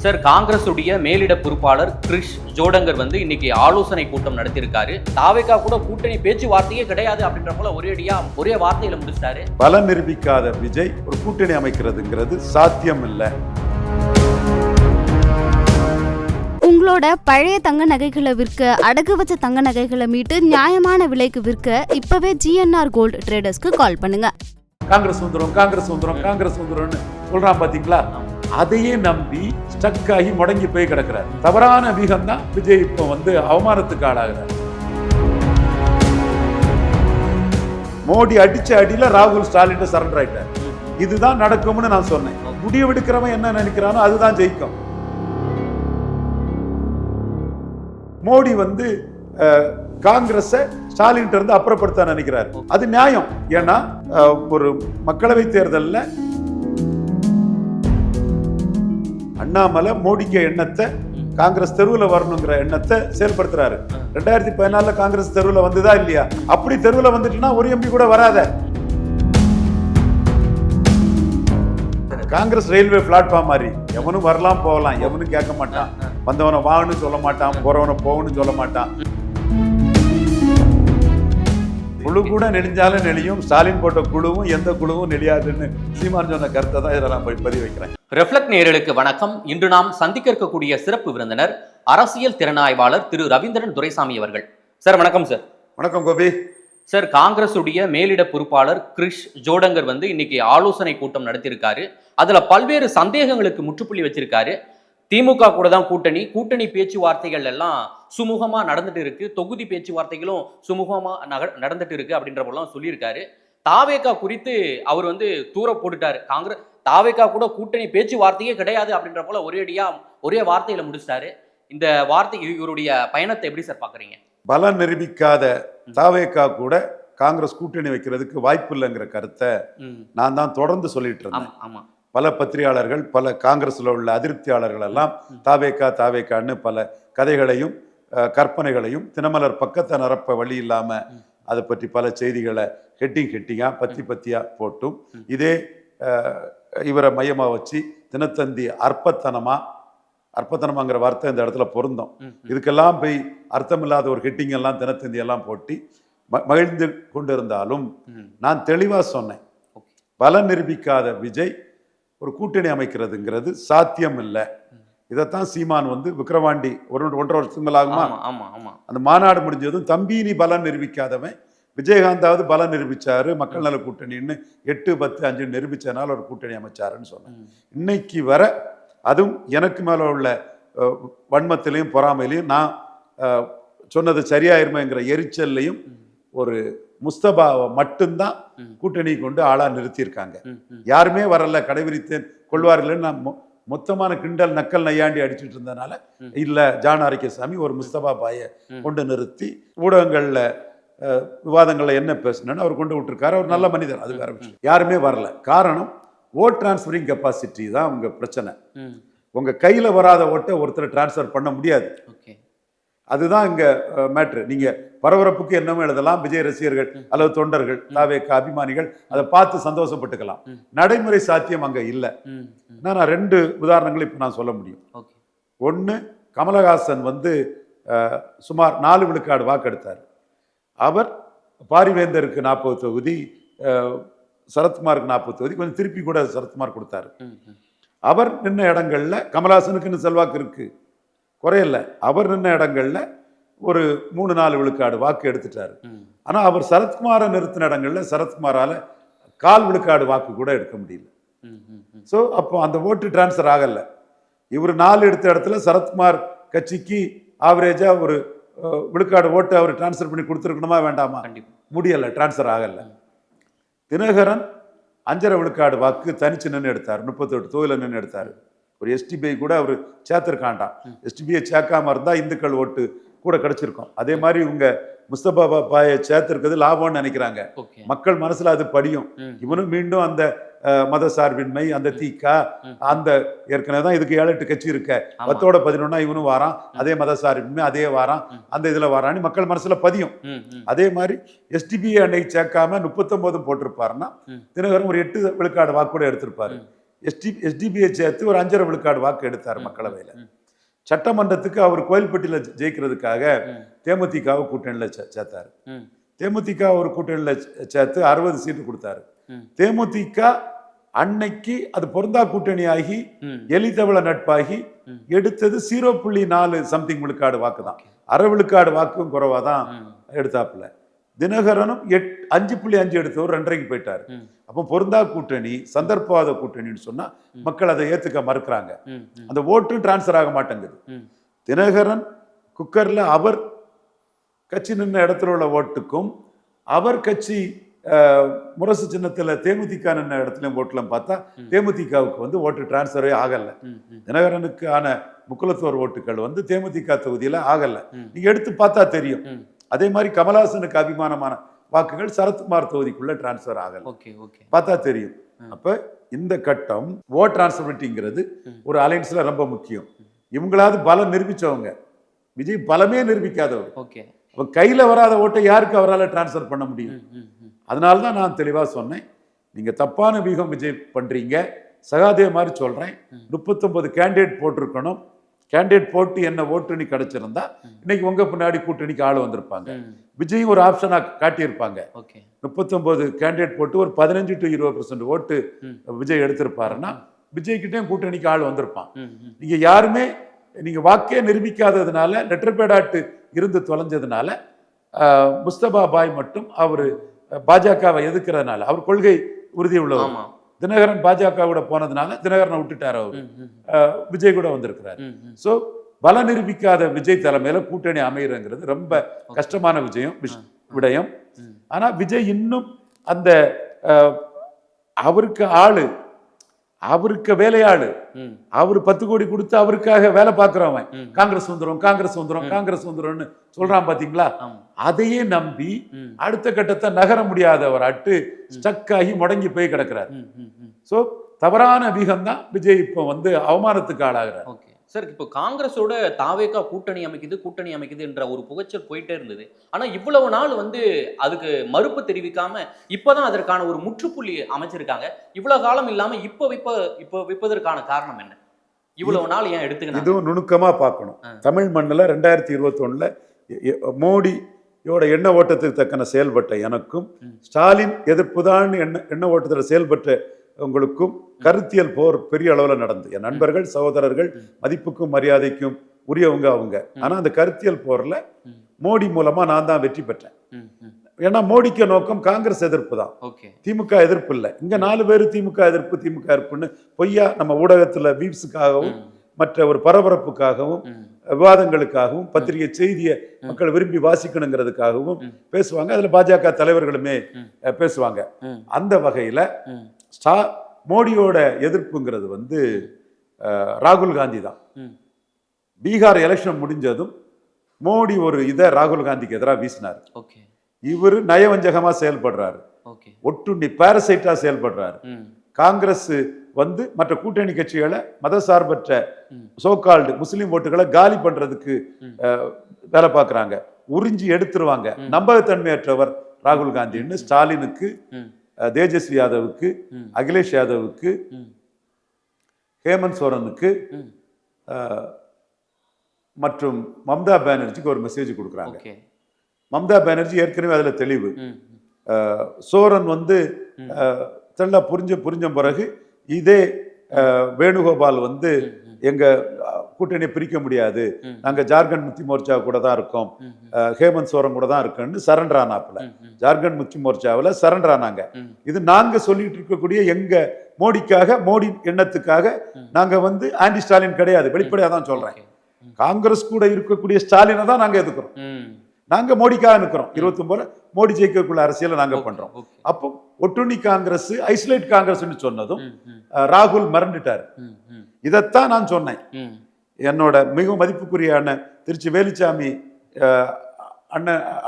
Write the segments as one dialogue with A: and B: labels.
A: Sir, Congress உடைய மேலிட பொறுப்பாளர் கிரிஷ் ஜோடங்கர் வந்து இன்னைக்கு ஆலோசனை கூட்டம் நடத்தியிருக்காரு. தாவேகா கூட கூட்டணி பேச்சுவார்த்தையே கிடையாது அப்படின்ற போல ஒரே வார்த்தையில முடிச்சிட்டாரு.
B: பலம் நிரூபிக்காத விஜய் ஒரு கூட்டணி அமைக்கிறதுங்கிறது சாத்தியம் இல்லை.
C: உங்களோட பழைய தங்க நகைகளை விற்க, அடகு வச்ச தங்க நகைகளை மீட்டு நியாயமான விலைக்கு விற்க இப்பவே GNR கோல்டு ட்ரேடர்ஸ்க்கு கால் பண்ணுங்க.
B: காங்கிரஸ் வந்துரும் சொல்றான் பாத்தீங்களா? அதையே நம்பி ஸ்டக் ஆகி முடங்கி போய் கிடக்கிறார். தவறான வீகம் தான் விஜய் இப்போ அவமானத்துக்கு ஆளாகிறார். மோடி அடிச்ச அடியில ராகுல் ஸ்டாலின் சரண்டர் ஆயிட்டார். இதுதான் நடக்கும்னு நான் சொன்னேன். முடிவெடுக்கிறவன் என்ன நினைக்கிறானோ அதுதான் ஜெயிக்கும். மோடி காங்கிரஸை ஸ்டாலின் இருந்து அப்புறப்படுத்த நினைக்கிறார். அது நியாயம். ஏன்னா ஒரு மக்களவை தேர்தலில் அண்ணாமலை மோடிக்கு எண்ணத்தை காங்கிரஸ் தெருவில் வரணுங்கிற எண்ணத்தை செயல்படுத்துறாரு. 2014 காங்கிரஸ் தெருவில் வந்துதா இல்லையா? அப்படி தெருவில் வந்துட்டுனா ஒரு எம்பி கூட வராத. காங்கிரஸ் ரயில்வே பிளாட்ஃபார்ம் மாதிரி எவனும் வரலாம் போகலாம், எவனும் கேட்க மாட்டான். வந்தவனை வான்னு சொல்ல மாட்டான், போறவனை போகணும்னு சொல்ல மாட்டான். குழு கூட நெளிஞ்சாலும் நெளியும், ஸ்டாலின் போட்ட குழுவும் எந்த குழுவும் நெளியாதுன்னு சீமான் சொன்ன கருத்தை தான் இதை நான் பதிவு வைக்கிறேன்.
A: ரெஃப்ளெக்ட் நேயர்களுக்கு வணக்கம். இன்று நாம் சந்திக்க இருக்கக்கூடிய சிறப்பு விருந்தினர் அரசியல் திறனாய்வாளர் திரு ரவீந்திரன் துரைசாமி அவர்கள். சார் வணக்கம். சார்
B: வணக்கம் கோபி.
A: சார், காங்கிரஸ் உடைய மேலிட பொறுப்பாளர் கிரிஷ் ஜோடங்கர் இன்னைக்கு ஆலோசனை கூட்டம் நடத்தியிருக்காரு. அதுல பல்வேறு சந்தேகங்களுக்கு முற்றுப்புள்ளி வச்சிருக்காரு. திமுக கூட தான் கூட்டணி பேச்சுவார்த்தைகள் எல்லாம் சுமூகமா நடந்துட்டு இருக்கு, தொகுதி பேச்சுவார்த்தைகளும் சுமூகமா நடந்துட்டு இருக்கு அப்படின்ற போலாம் சொல்லியிருக்காரு. தாவேகா குறித்து அவர் தூர போட்டுட்டாரு. தாவேகா கூட கூட்டணி பேச்சுவார்த்தையே கிடையாது அப்படின்ற போல ஒரே வார்த்தையில முடிச்சிட்டாரு. இந்த வார்த்தை இவருடைய பயணத்தை எப்படி சார் பாக்குறீங்க?
B: பலம் நிரூபிக்காத தாவேகா கூட காங்கிரஸ் கூட்டணி வைக்கிறதுக்கு வாய்ப்பு இல்லைங்கிற கருத்தை நான் தான் தொடர்ந்து சொல்லிட்டு இருந்தேன். பல பத்திரிகையாளர்கள், பல காங்கிரஸ்ல உள்ள அதிருப்தியாளர்கள் எல்லாம் தாவேக்கான்னு பல கதைகளையும் கற்பனைகளையும் தினமலர் பக்கத்தை நிரப்ப வழி இல்லாம அதை பற்றி பல செய்திகளை ஹெட்டிங்கா பத்தியா போட்டும் இதே இவரை மையமா வச்சு தினத்தந்தி அற்பத்தனமாங்கிற வார்த்தை இந்த இடத்துல பொருந்தோம். இதுக்கெல்லாம் போய் அர்த்தமில்லாத ஒரு ஹெட்டிங் எல்லாம் தினத்தந்தி எல்லாம் போட்டி மகிழ்ந்து கொண்டிருந்தாலும் நான் தெளிவா சொன்னேன், பலம் நிரூபிக்காத விஜய் ஒரு கூட்டணி அமைக்கிறதுங்கிறது சாத்தியம் இல்லை. இதைத்தான் சீமான் விக்கிரவாண்டி 1.5 வருஷங்களாகுமா அந்த மாநாடு முடிஞ்சதும் தம்பி நீ பலம் நிரூபிக்காதவன், விஜயகாந்தாவது பலம் நிரூபிச்சாரு, மக்கள் நல கூட்டணின்னு 8, 10, 5 நிரூபிச்சதுனால ஒரு கூட்டணி அமைச்சாருன்னு சொன்னேன். இன்னைக்கு வர அதுவும் எனக்கு மேல உள்ள வன்மத்திலையும் பொறாமையிலையும் நான் சொன்னது சரியாயிருமேங்கிற எரிச்சல்லையும் ஒரு முஸ்தபாவை மட்டும்தான் கூட்டணி கொண்டு ஆளா நிறுத்தியிருக்காங்க. யாருமே வரல, கடைபிடித்தேன் கொள்வார்கள். நான் மொத்தமான கிண்டல் நக்கல் நையாண்டி அடிச்சுட்டு இருந்ததுனால இல்ல ஜான் ஆரோக்கியசாமி ஒரு முஸ்தபா பாயை கொண்டு நிறுத்தி ஊடகங்கள்ல விவாதங்கள்ல என்ன பேசணும்னு அவர் கொண்டு விட்டுருக்காரு. அவர் நல்ல மனிதர், அது வேற விஷயம். யாருமே வரல. காரணம் ஓட் டிரான்ஸ்பரிங் கெப்பாசிட்டி தான் உங்க பிரச்சனை. உங்க கையில வராத ஓட்டை ஒருத்தர் டிரான்ஸ்பர் பண்ண முடியாது. அதுதான் இங்க மேட்ரு. நீங்க பரபரப்புக்கு என்னமோ எழுதலாம், விஜய் ரசிகர்கள் அல்லது தொண்டர்கள், தாவேகா அபிமானிகள் அதை பார்த்து சந்தோஷப்பட்டுக்கலாம். நடைமுறை சாத்தியம் அங்க இல்லை. நான் 2 உதாரணங்கள் இப்ப நான் சொல்ல முடியும். ஒண்ணு, கமலஹாசன் சுமார் 4 விழுக்காடு வாக்கெடுத்தார். அவர் பாரிவேந்தருக்கு 40 தொகுதி, சரத்குமாருக்கு 40 தொகுதி, கொஞ்சம் திருப்பி கூட சரத்குமார் கொடுத்தாரு. அவர் நின்ன இடங்கள்ல கமலஹாசனுக்குன்னு செல்வாக்கு இருக்கு, குறையல. அவர் நின்ன இடங்கள்ல ஒரு 3-4 விழுக்காடு வாக்கு எடுத்துட்டாரு. ஆனா அவர் சரத்குமாரை நிறுத்தின இடங்கள்ல சரத்குமாரால 1/4 விழுக்காடு வாக்கு கூட எடுக்க முடியல. சோ அப்போ அந்த ஓட்டு டிரான்ஸ்பர் ஆகல. இவர் 4 எடுத்த இடத்துல சரத்குமார் கட்சிக்கு ஆவரேஜா ஒரு விழுக்காடு ஓட்டு அவர் டிரான்ஸ்பர் பண்ணி கொடுத்துருக்கணுமா வேண்டாமா? முடியல, டிரான்ஸ்பர் ஆகல. தினகரன் 5.5 விழுக்காடு வாக்கு தனிச்சு நின்று எடுத்தார், 38 தொகுதியில நின்று எடுத்தாரு. ஒரு எஸ்டிபிஐ கூட அவர் சேர்த்திருக்காண்டாம். எஸ்டிபிஐ சேர்க்காம இருந்தா இந்துக்கள் ஓட்டு கூட கிடைச்சிருக்கும். அதே மாதிரி இவங்க முஸ்தபா பாயை சேர்த்திருக்கிறது லாபம்னு நினைக்கிறாங்க. மக்கள் மனசுல அது படியும். இவனும் மீண்டும் அந்த மத சார்பின்மை, அந்த தீக்கா, அந்த ஏற்கனவே தான் இதுக்கு 7-8 கட்சி இருக்க, 10ஓட 11 இவனும் வாரான், அதே மத சார்பின்மை அதே வாரான், அந்த இதுல வாரான்னு மக்கள் மனசுல பதியும். அதே மாதிரி எஸ்டிபிஐ அன்னைக்கு சேர்க்காம 39 போட்டிருப்பாருன்னா தினகரன் ஒரு 8 விழுக்காடு வாக்கு கூட எடுத்திருப்பாரு. எஸ்டிபிஐ சேர்த்து ஒரு 5.5 விழுக்காடு வாக்கு எடுத்தார் மக்களவையில். சட்டமன்றத்துக்கு அவர் கோயில்பட்டியில் ஜெயிக்கிறதுக்காக தேமுதிகவை கூட்டணியில் சேர்த்தாரு. தேமுதிக ஒரு கூட்டணியில் சேர்த்து 60 சீட்டு கொடுத்தாரு. தேமுதிக அன்னைக்கு அது பொருந்தா கூட்டணியாகி எலிதவள நட்பாகி எடுத்தது 0.4 சம்திங் விழுக்காடு வாக்கு தான். 1/2 விழுக்காடு வாக்கும் குறைவா தான் எடுத்தாப்புல. தினகரனும் 5.5 எடுத்தவர் 2.5 போயிட்டாரு. அப்போ பொருந்தா கூட்டணி, சந்தர்ப்பவாத கூட்டணின்னு சொன்னா மக்கள் அதை ஏத்துக்க மறுக்கிறாங்க. அந்த ஓட்டும் டிரான்ஸ்ஃபர் ஆக மாட்டேங்குது. தினகரன் குக்கர்ல அவர் கட்சி நின்ன இடத்துல உள்ள ஓட்டுக்கும் அவர் கட்சி முரசு சின்னத்துல தேமுதிக நின்ன இடத்துலயும் ஓட்டுலாம் பார்த்தா தேமுதிகவுக்கு வந்து ஓட்டு டிரான்ஸ்ஃபரே ஆகல. தினகரனுக்கான முக்குலத்தோர் ஓட்டுகள் வந்து தேமுதிக தொகுதியில ஆகல. நீங்க எடுத்து பார்த்தா தெரியும். அதே மாதிரி கமலஹாசனுக்கு அபிமானமான வாக்குகள் சரத்குமார் தொகுதிக்குள்ள டிரான்ஸ்ஃபர் ஆகல. பார்த்தா தெரியும். அப்ப இந்த கட்டம் ஓட் டிரான்ஸ்பர்ங்கிறது ஒரு அலைன்ஸ்ல ரொம்ப முக்கியம். இவங்களாவது பலம் நிரூபிச்சவங்க, விஜய் பலமே நிரூபிக்காதவர். கையில வராத ஓட்டை யாருக்கு அவரால் டிரான்ஸ்ஃபர் பண்ண முடியும்? அதனால்தான் நான் தெளிவா சொன்னேன், நீங்க தப்பான வியூகம் விஜய் பண்றீங்க. சகாதேவ மாதிரி சொல்றேன், 39 கேண்டிடேட் போட்டிருக்கணும். கேண்டிடேட் போட்டு என்ன ஓட்டுணி கிடைச்சிருந்தா இன்னைக்கு உங்க பின்னாடி கூட்டணிக்கு ஆள் வந்திருப்பாங்க. விஜயும் ஒரு ஆப்ஷனா காட்டியிருப்பாங்க. 39 கேண்டிடேட் போட்டு ஒரு 15 to 20% ஓட்டு விஜய் எடுத்திருப்பாருன்னா விஜய் கிட்டே கூட்டணிக்கு ஆள் வந்திருப்பான். நீங்க யாருமே நீங்க வாக்கே நிரூபிக்காததுனால, லெட்டர் பேடாட்டு இருந்து தொலைஞ்சதுனால, முஸ்தபா பாய் மட்டும் அவரு பாஜகவை எதிர்க்கிறதுனால, அவர் கொள்கை உறுதி உள்ளவர். தினகரன் பாஜகவோட போனதுனால தினகரனை விட்டுட்டார் அவரு. விஜய் கூட வந்திருக்கிறார். சோ பல நிரூபிக்காத விஜய் தலைமையில கூட்டணி அமைகிறங்கிறது ரொம்ப கஷ்டமான விடயம். ஆனா விஜய் இன்னும் அந்த அவருக்கு ஆளு, அவருக்கு வேலையாளு, அவரு 10 கோடி கொடுத்து அவருக்காக வேலை பார்க்கிறவன் காங்கிரஸ் வந்துரும் காங்கிரஸ் வந்துரும் காங்கிரஸ் வந்துரும்னு சொல்றான் பாத்தீங்களா? அதையே நம்பி அடுத்த கட்டத்தை நகர முடியாதவர் அட்டு ஸ்டக் ஆகி முடங்கி போய் கிடக்கிறார். சோ தவறான வீகம் தான் விஜய் இப்போ வந்து அவமானத்துக்கு ஆளாகிறார்.
A: சார், இப்போ காங்கிரஸோட தாவேகா கூட்டணி அமைக்குது என்ற ஒரு புகைச்சல் போயிட்டே இருந்தது. ஆனா இவ்வளவு நாள் வந்து அதுக்கு மறுப்பு தெரிவிக்காம இப்பதான் அதற்கான ஒரு முற்றுப்புள்ளி அமைச்சிருக்காங்க. இவ்வளவு காலம் இல்லாம இப்போ விற்பதற்கான காரணம் என்ன? இவ்வளவு நாள் ஏன் எடுத்துக்கணும்?
B: இதுவும் நுணுக்கமா பார்க்கணும். தமிழ் மண்ணில் 2021 மோடியோட எண்ண ஓட்டத்துக்கு தக்கன செயல்பட்ட எனக்கும், ஸ்டாலின் எதிர்ப்பு தான் எண்ண ஓட்டத்தில் செயல்பட்ட உங்களுக்கும் கருத்தியல் போர் பெரிய அளவில் நடந்து, என் நண்பர்கள் சகோதரர்கள் மதிப்புக்கும் மரியாதைக்கும் உரியவங்க அவங்க. ஆனா அந்த கருத்தியல் போர்ல மோடி மூலமா நான் தான் வெற்றி பெற்றேன். ஏன்னா மோடிக்கு நோக்கம் காங்கிரஸ் எதிர்ப்பு தான், திமுக எதிர்ப்பு இல்லை. இங்க 4 பேர் திமுக எதிர்ப்புன்னு பொய்யா நம்ம ஊடகத்துல வீவ்ஸுக்காகவும் மற்ற ஒரு பரபரப்புக்காகவும் விவாதங்களுக்காகவும் பத்திரிகை செய்தியை மக்கள் விரும்பி வாசிக்கணுங்கிறதுக்காகவும் பேசுவாங்க. அதுல பாஜக தலைவர்களுமே பேசுவாங்க. அந்த வகையில மோடியோட எதிர்ப்புங்கிறது வந்து ராகுல் காந்தி தான். பீகார் எலெக்ஷன் முடிஞ்சதும் மோடி ஒரு இதை ராகுல் காந்திக்கு எதிராக வீசினார். இவரு நயவஞ்சகமா செயல்படுறாரு, ஒட்டுண்ணி பாரசைட்டா செயல்படுறாரு. காங்கிரஸ் வந்து மற்ற கூட்டணி கட்சிகளை மதசார்பற்ற சோகால்டு முஸ்லிம் ஓட்டுகளை காலி பண்றதுக்கு வேலை பார்க்கறாங்க, உறிஞ்சி எடுத்துருவாங்க. நம்பகத்தன்மையற்றவர் ராகுல் காந்தின்னு ஸ்டாலினுக்கு, தேஜஸ்வி யாதவுக்கு, அகிலேஷ் யாதவுக்கு, ஹேமந்த் சோரனுக்கு மற்றும் மம்தா பானர்ஜிக்கு ஒரு மெசேஜ் கொடுக்குறாங்க. மம்தா பானர்ஜி ஏற்கனவே அதுல தெளிவு. சோரன் வந்து தெல்ல புரிஞ்ச பிறகு இதே வேணுகோபால் வந்து எங்க கூட்டணியை பிரிக்க முடியாது, நாங்க ஜார்க்கண்ட் முக்தி மோர்ச்சா கூட தான் இருக்கோம், ஹேமந்த் சோரன் கூட தான் இருக்குன்னு சரண்டர் ஆனாப்புல. ஜார்க்கண்ட் முக்தி மோர்ச்சாவில் சரண்டர் ஆனாங்க. இது நாங்க சொல்லிட்டு இருக்கக்கூடிய எங்க மோடிக்காக, மோடி எண்ணத்துக்காக. நாங்க வந்து ஆன்டி ஸ்டாலின் கிடையாது, வெளிப்படையா தான் சொல்றேன். காங்கிரஸ் கூட இருக்கக்கூடிய ஸ்டாலினை தான் நாங்க எதுக்குறோம். நாங்க மோடிக்காக நிற்கிறோம். 29 மோடி ஜெயிக்கக்குள்ள அரசியலை நாங்க பண்றோம். அப்போ ஒட்டுண்ணி காங்கிரஸ், ஐசோலேட் காங்கிரஸ் சொன்னதும் ராகுல் மறந்துட்டாரு. இதைத்தான் நான் சொன்னேன். என்னோட மிகவும் மதிப்புக்குரிய அண்ணன் திருச்சி வேலுச்சாமி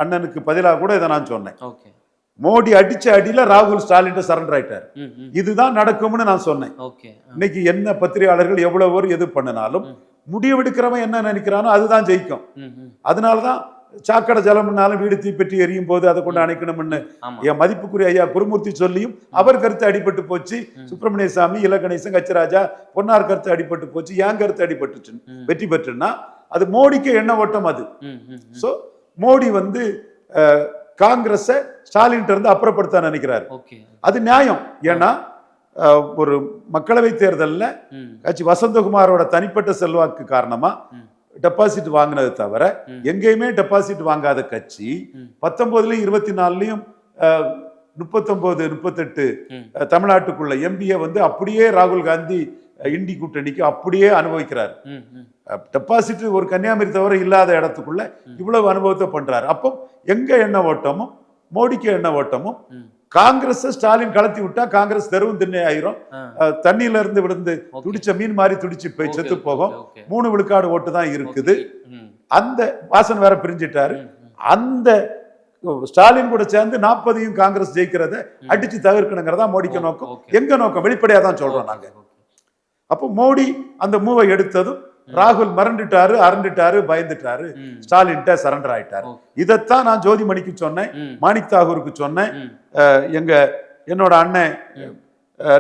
B: அண்ணனுக்கு பதிலாக கூட இதை நான் சொன்னேன். மோடி அடிச்ச அடியில ராகுல் ஸ்டாலின் சரண்டர் ஆயிட்டார். இதுதான் நடக்கும்னு நான் சொன்னேன். இன்னைக்கு என்ன பத்திரிகையாளர்கள் எவ்வளவு எது பண்ணினாலும் முடிவெடுக்கிறவன் என்ன நினைக்கிறானோ அதுதான் ஜெயிக்கும். அதனாலதான் சாக்கடை ஜலம்னாலும் வீடு தீப்பற்றி எரியும் போது அதை கொண்டு அணைக்கணும்னு
A: ஆமா.
B: என் மதிப்புக்குரிய ஐயா குருமூர்த்தி சொல்லியும் அவர் கருத்து அடிபட்டு போச்சு. சுப்பிரமணிய சாமி, இலகணேசன், கச்சராஜா, பொன்னார் கருத்து அடிபட்டு போச்சு. என் கருத்து அடிபட்டுச்சு. வெற்றி பெற்றுன்னா அது மோடிக்கு எண்ண ஓட்டம். அது சோ மோடி வந்து காங்கிரஸ ஸ்டாலின் இருந்து அப்புறப்படுத்த நினைக்கிறாரு. அது நியாயம். ஏன்னா ஒரு மக்களவை தேர்தலில் கட்சி வசந்தகுமாரோட தனிப்பட்ட செல்வாக்கு காரணமா டெபாசிட் வாங்கினது தவிர எங்கேயுமே டெபாசிட் வாங்காத கட்சி 19லயும் 24லயும் 39, 38 தமிழ்நாட்டுக்குள்ள எம்பியை வந்து அப்படியே ராகுல் காந்தி இண்டி கூட்டணிக்கு அப்படியே அனுபவிக்கிறார். டெபாசிட் ஒரு கன்னியாகுமரி தவிர இல்லாத இடத்துக்குள்ள இவ்வளவு அனுபவத்தை பண்றாரு. அப்போ எங்க எண்ண ஓட்டமும் மோடிக்கு எண்ண ஓட்டமும் காங்கிரஸ் ஸ்டாலின் கலத்தி விட்டா காங்கிரஸ் தெருவும் திண்ணை ஆயிரும். தண்ணியில இருந்து விழுந்து துடிச்ச மீன் மாதிரி துடிச்சு போய் செத்து போகும். 3 விழுக்காடு ஓட்டு தான் இருக்குது. அந்த வாசன் வேற பிரிஞ்சிட்டாரு. அந்த ஸ்டாலின் கூட சேர்ந்து 40யும் காங்கிரஸ் ஜெயிக்கிறத அடிச்சு தவிர்க்கணுங்கிறதா மோடிக்கு நோக்கம். எங்க நோக்கம் வெளிப்படையா தான் சொல்றோம் நாங்க. அப்போ மோடி அந்த மூவை எடுத்ததும் ராகுல் மறந்துட்டாரு, அரண்டுட்டாரு, பயந்துட்டாரு, ஸ்டாலின்ட்ட சரண்டர் ஆயிட்டாரு. இதைத்தான் நான் ஜோதிமணிக்கு சொன்னேன், மாணிக் தாகூருக்கு சொன்னேன், என்னோட அண்ணன்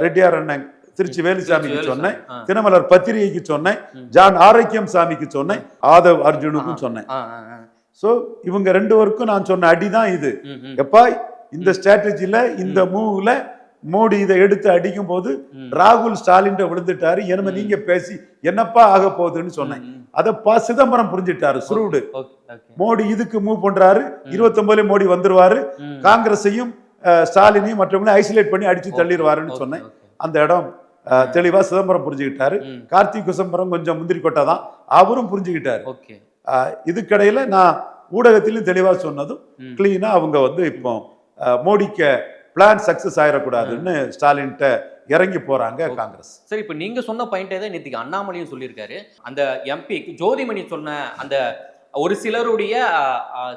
B: ரெட்டியார் அண்ணன் திருச்சி வேலுசாமிக்கு சொன்னேன், தினமலர் பத்திரிகைக்கு சொன்னேன், ஜான் ஆரோக்கியம் சாமிக்கு சொன்னேன், ஆதவ் அர்ஜுனுக்கும் சொன்னேன். சோ இவங்க 2 பேருக்கும் நான் சொன்ன அடிதான் இது. எப்பா இந்த ஸ்ட்ராட்டஜில இந்த மூவ்ல மோடி இதை எடுத்து அடிக்கும் போது ராகுல் ஸ்டாலின் விழுந்துட்டாரு. என்ன நீங்க பேசி என்னப்பா ஆக போகுதுன்னு சொன்னேன். அதப்பா சிதம்பரம் புரிஞ்சிட்டாரு. சுருடு மோடி இதுக்கு மூவ் பண்றாரு. 29 மோடி வந்துருவாரு. காங்கிரஸையும் ஸ்டாலினையும் மற்றவங்களையும் ஐசோலேட் பண்ணி அடிச்சு தள்ளிடுவாருன்னு சொன்னேன். அந்த இடம் தெளிவா சிதம்பரம் புரிஞ்சுக்கிட்டாரு. கார்த்திக் சிதம்பரம் கொஞ்சம் முந்திரி கொட்டை அவரும் புரிஞ்சுக்கிட்டாரு. இதுக்கடையில நான் ஊடகத்திலும் தெளிவா சொன்னதும் கிளீனா அவங்க வந்து இப்போ மோடிக்கு பிளான் சக்சஸ் ஆயிடக்கூடாதுன்னு ஸ்டாலின்ட்ட இறங்கி போறாங்க காங்கிரஸ்.
A: சரி, இப்ப நீங்க சொன்ன பாயிண்டே தான் நேற்றுக்கு அண்ணாமலையும் சொல்லியிருக்காரு. அந்த எம்பி ஜோதிமணி சொன்ன அந்த ஒரு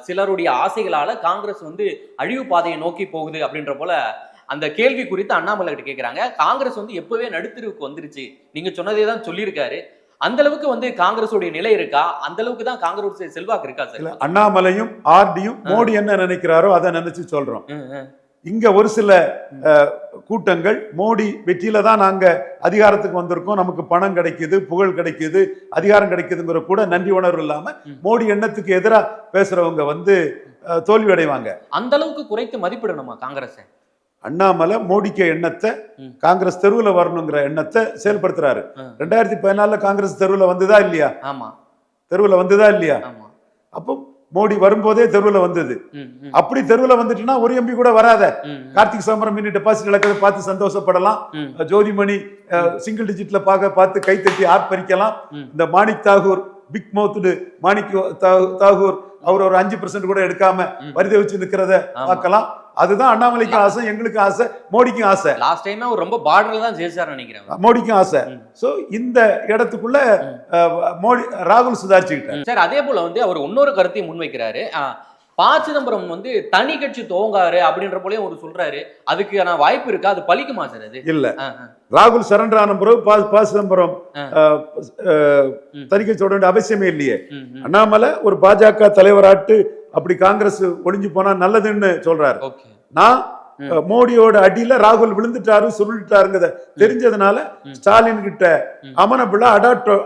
A: சிலருடைய ஆசைகளால காங்கிரஸ் வந்து அழிவு பாதையை நோக்கி போகுது அப்படின்ற போல அந்த கேள்வி குறித்து அண்ணாமலை கிட்ட கேட்கிறாங்க. காங்கிரஸ் வந்து எப்பவே நடுத்தருவுக்கு வந்துருச்சு, நீங்க சொன்னதே தான் சொல்லியிருக்காரு. அந்த அளவுக்கு வந்து காங்கிரஸோடைய நிலை இருக்கா? அந்த அளவுக்கு தான் காங்கிரஸ் செல்வாக்கு இருக்கா சார்?
B: அண்ணாமலையும் ஆர்டியும் மோடி என்ன நினைக்கிறாரோ அதை நினைச்சு சொல்றோம். இங்க ஒரு சில கூட்டங்கள் மோடி வெற்றியில தான் நாங்க அதிகாரத்துக்கு வந்திருக்கோம், நமக்கு பணம் கிடைக்குது, புகழ் கிடைக்குது, அதிகாரம் கிடைக்குதுங்கிற கூட நன்றி உணர்வு இல்லாம மோடி எண்ணத்துக்கு எதிராக பேசுறவங்க வந்து தோல்வி அடைவாங்க.
A: அந்த அளவுக்கு குறைத்து மதிப்பிடணுமா காங்கிரஸ்?
B: அண்ணாமலை மோடிக்கு எண்ணத்தை காங்கிரஸ் தெருவுல வரணுங்கிற எண்ணத்தை செயல்படுத்துறாரு. 2014 காங்கிரஸ் தெருவுல வந்துதா இல்லையா? தெருவுல வந்துதா இல்லையா? அப்போ மோடி வரும்போதே தெருவுல வந்தது. அப்படி தெருவுல வந்துட்டுனா ஒரு எம்பி கூட வராத. கார்த்திக் சிதம்பரம் மினி டெபாசிட் இழக்கிறத பார்த்து சந்தோஷப்படலாம். ஜோதிமணி சிங்கிள் டிஜிட்ல பார்த்து கைத்தட்டி ஆர்ப்பரிக்கலாம். இந்த மாணிக் தாகூர் பிக் மவுத் மாணிக் தாகூர் அவர் ஒரு 5% கூட எடுக்காம வரிதை வச்சு நிக்கிறத பார்க்கலாம். அதுதான் அண்ணாமலைக்கு ஆசை, எங்களுக்கு ஆசை, மோடிக்கும் ஆசை.
A: லாஸ்ட் டைம் அவர் ரொம்ப பார்டர்ல தான் ஜெயிச்சார் நினைக்கிறேன்.
B: மோடிக்கும் ஆசை. சோ இந்த இடத்துக்குள்ள மோடி ராகுல் சுதாரிச்சுக்கிட்டார்.
A: சார், அதே போல வந்து அவர் இன்னொரு கருத்தையும் முன்வைக்கிறாரு. ப. சிதம்பரம் வந்து தனி கட்சி துவங்காரு அப்படின்ற போலயும் ஒரு சொல்றாரு. அதுக்கான வாய்ப்பு இருக்கா? அது பலிக்குமா சார்? அது
B: இல்ல. ராகுல் சரண்டர் ஆன பிறகு ப. சிதம்பரம் தனி கட்சி தொடர அவசியமே இல்லையே. அண்ணாமலை ஒரு பாஜக தலைவராட்டு அப்படி காங்கிரஸ் ஒளிஞ்சு போனா நல்லதுன்னு சொல்றாரு. நான் மோடியோட அடியில ராகுல் விழுந்துட்டாரு, சுருட்டாருங்கிறத தெரிஞ்சதுனால ஸ்டாலின் கிட்ட அமனபிளா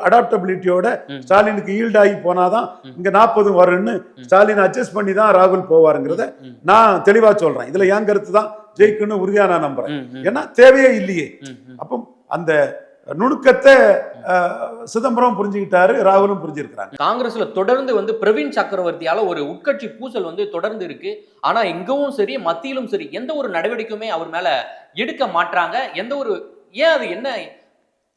B: அடாப்டபிலிட்டியோட ஸ்டாலினுக்கு ஈல்ட் ஆகி போனாதான் இங்க 40 வரும்னு ஸ்டாலின் அட்ஜஸ்ட் பண்ணி தான் ராகுல் போவாருங்கிறத நான் தெளிவா சொல்றேன். இதுல என் கருத்து தான் ஜெயிக்கணும் உறுதியா நான் நம்புறேன். ஏன்னா தேவையே இல்லையே. அப்போ அந்த நுணுக்கத்தை சிதம்பரம் புரிஞ்சுக்கிட்டாரு, ராகுலும் புரிஞ்சிருக்கிறாங்க.
A: காங்கிரஸ்ல தொடர்ந்து வந்து பிரவீன் சக்கரவர்த்தியால ஒரு உட்கட்சி பூசல் வந்து தொடர்ந்து இருக்கு. ஆனா இங்கவும் சரி மத்தியிலும் சரி எந்த ஒரு நடவடிக்கையுமே அவர் மேல எடுக்க மாட்டாங்க. எந்த ஒரு ஏன் அது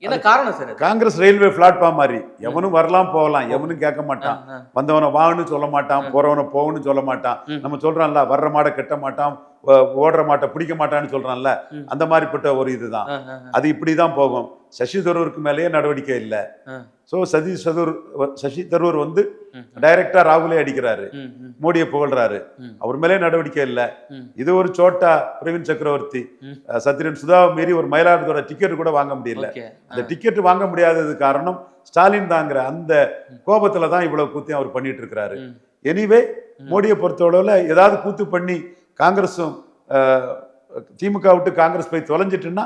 A: என்ன காரணம் சார்?
B: காங்கிரஸ் ரயில்வே பிளாட்ஃபார்ம் மாதிரி எவனும் வரலாம் போகலாம், எவனும் கேட்க மாட்டான். வந்தவனை வான்னு சொல்ல மாட்டான், போறவனை போகணும்னு சொல்ல மாட்டான். நம்ம சொல்றான்ல வர்ற மாடை கட்ட மாட்டான், ஓடுற மாட்டை பிடிக்க மாட்டான்னு சொல்றான்ல, அந்த மாதிரிப்பட்ட ஒரு இதுதான். அது இப்படிதான் போகும். சசி தரூருக்கு மேலேயே நடவடிக்கை இல்லை. ஸோ சசி தரூர் வந்து டைரக்டா ராகுலே அடிக்கிறாரு, மோடியை புகழ்றாரு, அவர் மேலே நடவடிக்கை இல்லை. இது ஒரு சோட்டா பிரவீன் சக்கரவர்த்தி சத்யன் சுதாவை மீறி ஒரு மயிலாடுதுறை டிக்கெட் கூட வாங்க முடியல. அந்த டிக்கெட் வாங்க முடியாதது காரணம் ஸ்டாலின் தாங்கிற அந்த கோபத்துல தான் இவ்வளவு கூத்தியம் அவர் பண்ணிட்டு இருக்கிறாரு. எனிவே மோடியை பொறுத்தளவுல ஏதாவது கூத்து பண்ணி காங்கிரஸும் திமுக விட்டு காங்கிரஸ் போய் தொலைஞ்சிட்டுன்னா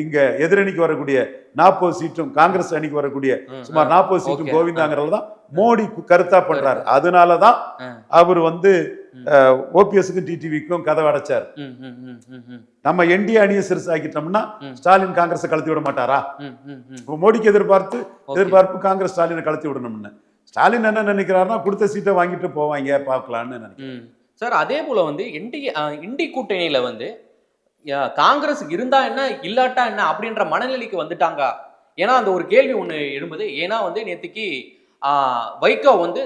B: இங்க எதிரணிக்கு வரக்கூடிய 40 சீட்டும் காங்கிரஸ் அணிக்கு வரக்கூடிய சுமார் 40 சீட்டும் கோவிந்தாங்கிறத தான் மோடி கருத்தா பண்றாரு. அதனாலதான் அவர் வந்து ஓபிஎஸ்க்கும் டிடிவிக்கும் கதவை அடைச்சார். நம்ம என்டிஏ அணியை சிறுசாக்கிட்டோம்னா ஸ்டாலின் காங்கிரஸை கலத்தி விட மாட்டாரா? மோடிக்கு எதிர்பார்ப்பு காங்கிரஸ் ஸ்டாலினை கலத்தி விடணும்னு. ஸ்டாலின் என்ன நினைக்கிறாருன்னா கொடுத்த சீட்டை வாங்கிட்டு போவாங்க பார்க்கலான்னு நினைக்கிறேன்.
A: சார் அதே போல வந்து இண்டி கூட்டணியில வந்து காங்கிரஸ் இருந்தா என்ன இல்லாட்டா என்ன அப்படின்ற மனநிலைக்கு வந்துட்டாங்க. ஏன்னா அந்த ஒரு கேள்வி ஒண்ணு எழும்புது. ஏன்னா வந்து நேற்றுக்கு வைகோ வந்து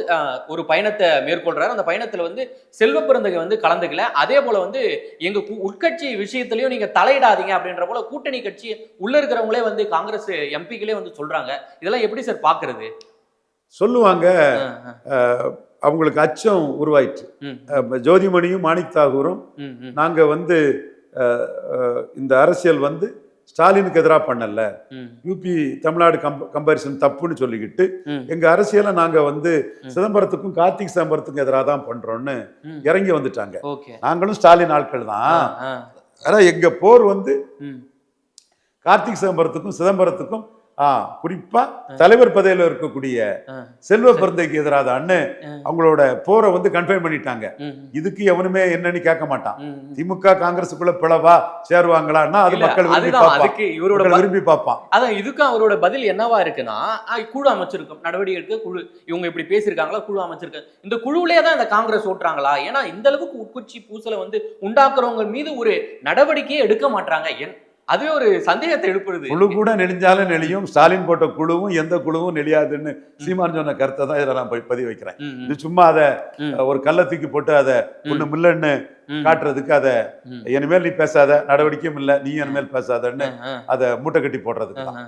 A: ஒரு பயணத்தை மேற்கொள்றாரு. அந்த பயணத்துல வந்து செல்வ பிறந்தகை வந்து கலந்துக்கல. அதே போல வந்து எங்க உட்கட்சி விஷயத்திலயும் நீங்க தலையிடாதீங்க அப்படின்ற போல கூட்டணி கட்சி உள்ள இருக்கிறவங்களே வந்து காங்கிரஸ் எம்பிக்களே வந்து சொல்றாங்க. இதெல்லாம் எப்படி சார் பாக்குறது?
B: சொல்லுவாங்க, அவங்களுக்கு அச்சம் உருவாயிற்று. ஜோதிமணியும் மாணிக் தாகூரும் நாங்க வந்து இந்த அரசியல் வந்து ஸ்டாலினுக்கு எதிராக பண்ணல, யூபி தமிழ்நாடு கம்பாரிசன் தப்புன்னு சொல்லிக்கிட்டு எங்க அரசியலை நாங்க வந்து சிதம்பரத்துக்கும் கார்த்திக் சிதம்பரத்துக்கும் எதிராக தான் பண்றோம்னு இறங்கி வந்துட்டாங்க. நாங்களும் ஸ்டாலின் ஆட்கள் தான். ஆனா எங்க போர் வந்து கார்த்திக் சிதம்பரத்துக்கும் குறிப்பா தலைவர் பதவியில இருக்கக்கூடிய செல்வ பிறந்தைக்கு எதிராக அவங்களோட போரை வந்து கன்ஃபைன் பண்ணிட்டாங்க. இதுக்கு எவனுமே என்னன்னு கேட்க மாட்டான். திமுக காங்கிரஸுக்குள்ள பிளவா சேருவாங்களான்னா அது மக்கள் விரும்பி பார்ப்பான்.
A: அதான் இதுக்கும் அவரோட பதில் என்னவா இருக்குன்னா, குழு அமைச்சிருக்கும் நடவடிக்கை எடுக்க குழு, இவங்க இப்படி பேசியிருக்காங்களா, குழு அமைச்சிருக்க, இந்த குழுவிலே தான் இந்த காங்கிரஸ் ஓட்டுறாங்களா? ஏன்னா இந்த அளவுக்கு உட்கட்சி பூசலை வந்து உண்டாக்குறவங்க மீது ஒரு நடவடிக்கையே எடுக்க மாட்டாங்க. அதுவே ஒரு சந்தேகத்தை எழுப்புறது.
B: குழு கூட நெளிஞ்சாலும் நெளியும், ஸ்டாலின் போட்ட குழுவும் எந்த குழுவும் நெளியாதுன்னு சீமான் சொன்ன கருத்தை தான் இதில் நான் பதிவு வைக்கிறேன். இது சும்மா அதை ஒரு கல்லை தூக்கி போட்டு அதை ஒண்ணு மில்லன்னு காட்டுறதுக்கு, அதை இனிமேல் நீ பேசாத, நடவடிக்கையும் இல்லை, நீ இனிமேல் பேசாதன்னு அதை மூட்டை கட்டி போடுறதுக்கு தான்.